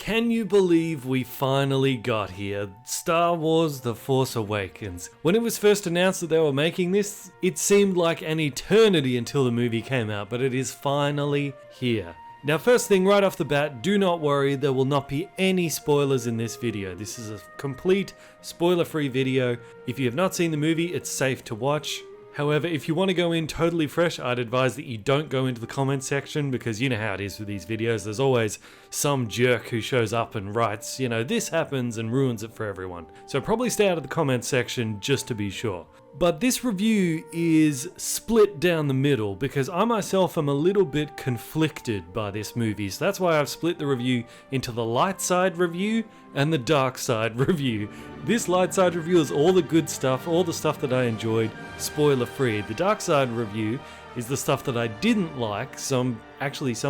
Can you believe we finally got here? Star Wars The Force Awakens. When it was first announced that they were making this, it seemed like an eternity until the movie came out, but it is finally here. Now, first thing right off the bat, do not worry, there will not be any spoilers in this video. This is a complete spoiler-free video. If you have not seen the movie, it's safe to watch. However, if you want to go in totally fresh, I'd advise that you don't go into the comment section, because you know how it is with these videos. There's always some jerk who shows up and writes, you know, this happens, and ruins it for everyone. So probably stay out of the comment section just to be sure. But this review is split down the middle because I myself am a little bit conflicted by this movie. So that's why I've split the review into the light side review and the dark side review. This light side review is all the good stuff, all the stuff that I enjoyed, spoiler free. The dark side review is the stuff that I didn't like, some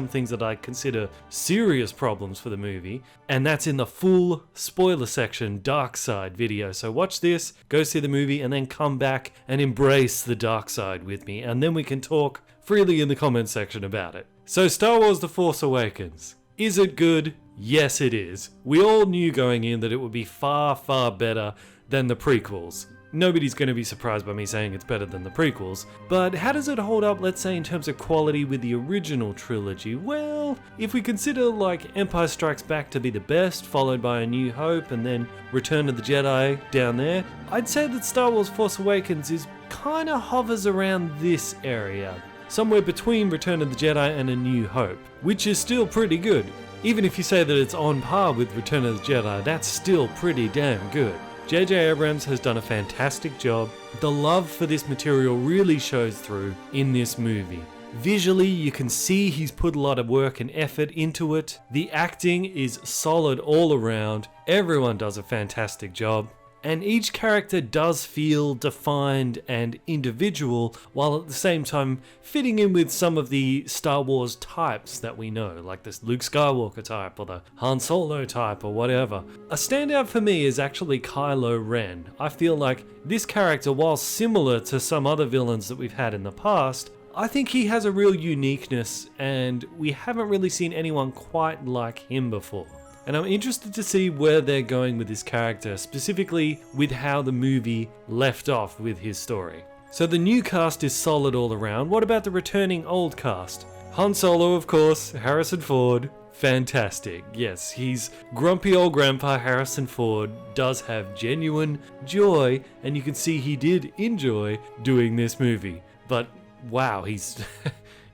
things that I consider serious problems for the movie, and that's in the full spoiler section dark side video. So watch this, go see the movie, and then come back and embrace the dark side with me, and then we can talk freely in the comment section about it. So Star Wars The Force Awakens. Is it good? Yes, it is. We all knew going in that it would be far, far better than the prequels. Nobody's going to be surprised by me saying it's better than the prequels, but how does it hold up, let's say, in terms of quality with the original trilogy? Well, if we consider like Empire Strikes Back to be the best, followed by A New Hope, and then Return of the Jedi down there, I'd say that Star Wars Force Awakens is kinda hovers around this area, somewhere between Return of the Jedi and A New Hope, which is still pretty good. Even if you say that it's on par with Return of the Jedi, that's still pretty damn good. J.J. Abrams has done a fantastic job. The love for this material really shows through in this movie. Visually, you can see he's put a lot of work and effort into it. The acting is solid all around. Everyone does a fantastic job. And each character does feel defined and individual, while at the same time fitting in with some of the Star Wars types that we know, like this Luke Skywalker type or the Han Solo type or whatever. A standout for me is actually Kylo Ren. I feel like this character, while similar to some other villains that we've had in the past, I think he has a real uniqueness, and we haven't really seen anyone quite like him before. And I'm interested to see where they're going with this character, specifically with how the movie left off with his story. So the new cast is solid all around. What about the returning old cast? Han Solo, of course, Harrison Ford, fantastic. Yes, he's grumpy old grandpa Harrison Ford, does have genuine joy, and you can see he did enjoy doing this movie. But wow, he's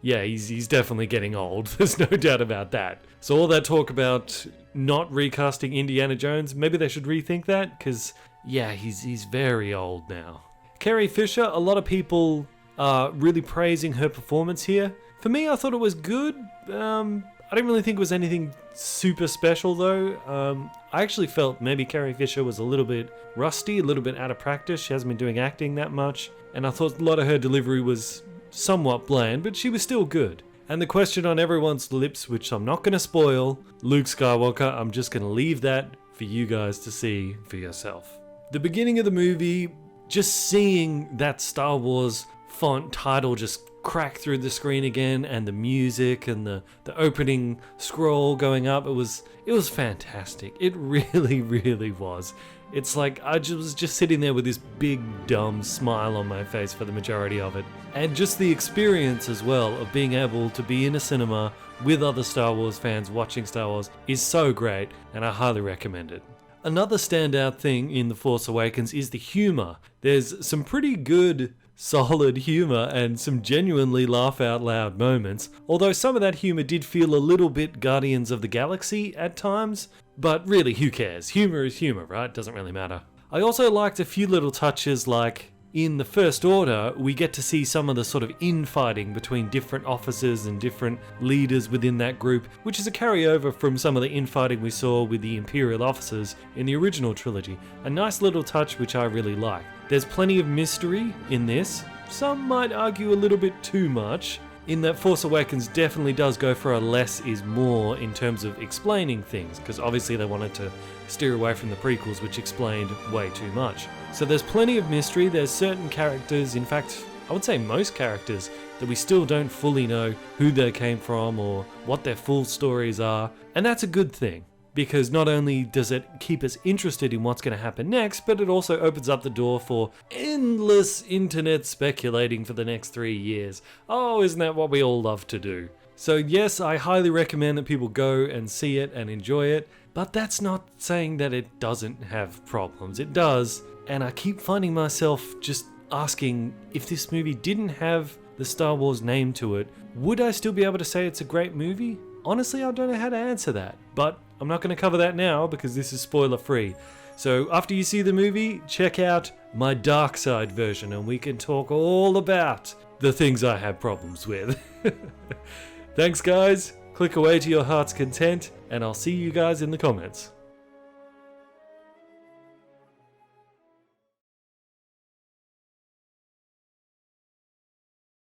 he's definitely getting old. There's no doubt about that. So all that talk about not recasting Indiana Jones, maybe they should rethink that, because yeah, he's very old now. Carrie Fisher, a lot of people are really praising her performance here. For me, I thought it was good. I didn't really think it was anything super special though. I actually felt maybe Carrie Fisher was a little bit rusty, a little bit out of practice. She hasn't been doing acting that much, and I thought a lot of her delivery was somewhat bland, but she was still good. And the question on everyone's lips, which I'm not going to spoil, Luke Skywalker, I'm just going to leave that for you guys to see for yourself. The beginning of the movie, just seeing that Star Wars font title just crack through the screen again, and the music and the opening scroll going up, it was fantastic. It really, really was. It's like I was just sitting there with this big dumb smile on my face for the majority of it. And just the experience as well of being able to be in a cinema with other Star Wars fans watching Star Wars is so great, and I highly recommend it. Another standout thing in The Force Awakens is the humor. There's some pretty good, solid humor and some genuinely laugh out loud moments, although some of that humor did feel a little bit Guardians of the Galaxy at times, but really who cares? Humor is humor, right? Doesn't really matter. I also liked a few little touches, like in the First Order, we get to see some of the sort of infighting between different officers and different leaders within that group, which is a carryover from some of the infighting we saw with the Imperial officers in the original trilogy. A nice little touch which I really like. There's plenty of mystery in this. Some might argue a little bit too much, in that Force Awakens definitely does go for a less is more in terms of explaining things, because obviously they wanted to steer away from the prequels, which explained way too much. So there's plenty of mystery. There's certain characters, in fact, I would say most characters, that we still don't fully know who they came from or what their full stories are, and that's a good thing. because not only does it keep us interested in what's going to happen next, but it also opens up the door for endless internet speculating for the next 3 years. Oh, isn't that what we all love to do? So yes, I highly recommend that people go and see it and enjoy it, but that's not saying that it doesn't have problems. It does, and I keep finding myself just asking, if this movie didn't have the Star Wars name to it, would I still be able to say it's a great movie? Honestly, I don't know how to answer that, but I'm not going to cover that now because this is spoiler free. So after you see the movie, check out my dark side version and we can talk all about the things I have problems with. Thanks guys, click away to your heart's content, and I'll see you guys in the comments.